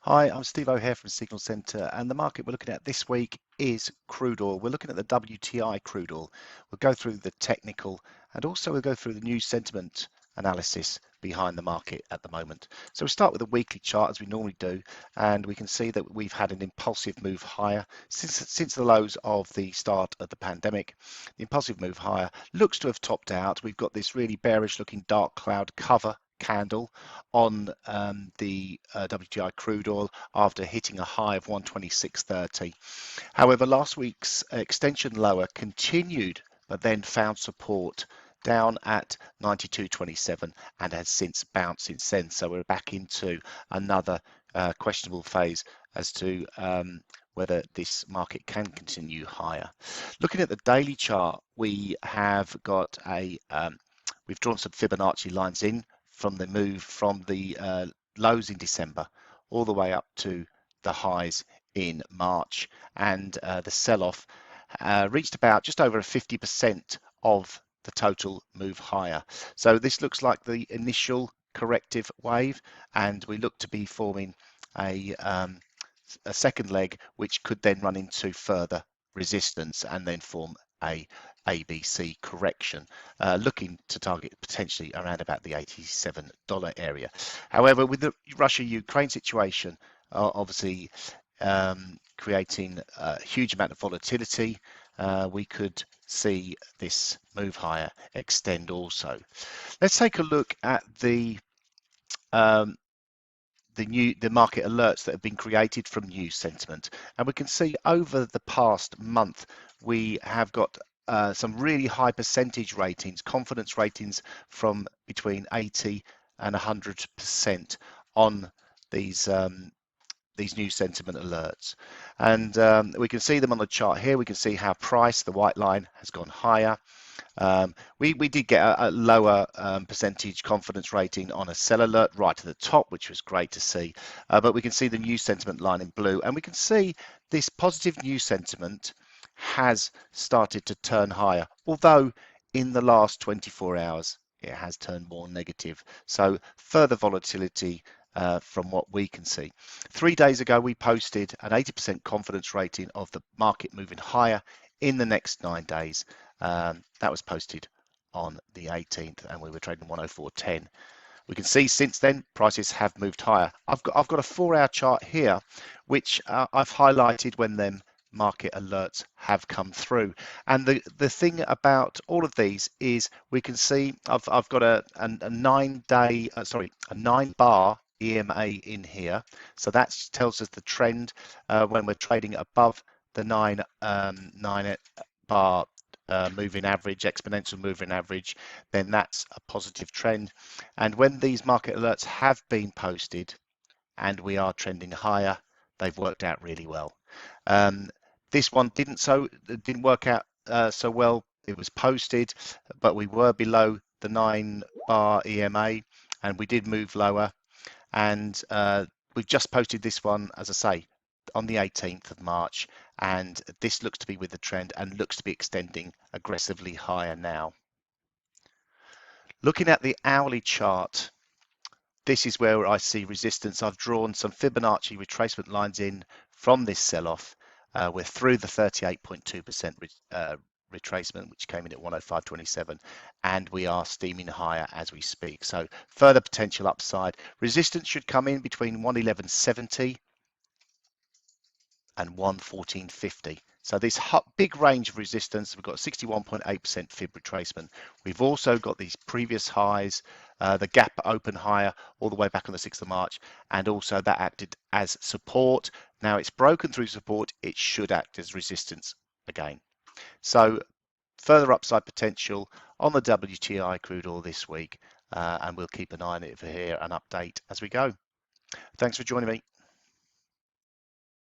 Hi, I'm Steve O'Hare from Signal Centre, and the market we're looking at this week is crude oil. We're looking at the WTI crude oil. We'll go through the technical and also we'll go through the news sentiment analysis behind the market at the moment. So we'll start with a weekly chart as we normally do, and we can see that we've had an impulsive move higher since the lows of the start of the pandemic. The impulsive move higher looks to have topped out. We've got this really bearish looking dark cloud cover candle on the WTI crude oil after hitting a high of 126.30. However, last week's extension lower continued, but then found support down at 92.27 and has since bounced since then. So we're back into another questionable phase as to whether this market can continue higher. Looking at the daily chart, we have got we've drawn some Fibonacci lines in from the move from the lows in December all the way up to the highs in March, and the sell-off reached about just over 50% of the total move higher. So this looks like the initial corrective wave, and we look to be forming a second leg which could then run into further resistance and then form a ABC correction, looking to target potentially around about the $87 area. However, with the Russia-Ukraine situation obviously creating a huge amount of volatility, we could see this move higher extend also. Let's take a look at the market alerts that have been created from news sentiment, and we can see over the past month we have got some really high percentage ratings, confidence ratings from between 80 and 100% on these news sentiment alerts, and we can see them on the chart here. We can see how price, the white line, has gone higher. We did get a lower percentage confidence rating on a sell alert right at the top, which was great to see, but we can see the news sentiment line in blue, and we can see this positive news sentiment has started to turn higher, although in the last 24 hours it has turned more negative. So further volatility from what we can see. 3 days ago we posted an 80% confidence rating of the market moving higher in the next 9 days. That was posted on the 18th, and we were trading 104.10. We can see since then prices have moved higher. I've got a 4-hour chart here, which I've highlighted when them market alerts have come through. And the thing about all of these is we can see I've got a 9-bar EMA in here. So that tells us the trend when we're trading above the 9 bar moving average, exponential moving average, then that's a positive trend. And when these market alerts have been posted and we are trending higher, they've worked out really well. This one didn't work out so well. It was posted, but we were below the 9-bar EMA, and we did move lower. And we've just posted this one, as I say, on the 18th of March, and this looks to be with the trend and looks to be extending aggressively higher now. Looking at the hourly chart, this is where I see resistance. I've drawn some Fibonacci retracement lines in from this sell-off. We're through the 38.2% retracement, which came in at 105.27, and we are steaming higher as we speak. So further potential upside. Resistance should come in between 111.70 and 114.50. So this big range of resistance, we've got 61.8% fib retracement. We've also got these previous highs, the gap open higher all the way back on the 6th of March, and also that acted as support. Now it's broken through support, it should act as resistance again. So further upside potential on the WTI crude oil this week, and we'll keep an eye on it for here and update as we go. Thanks for joining me.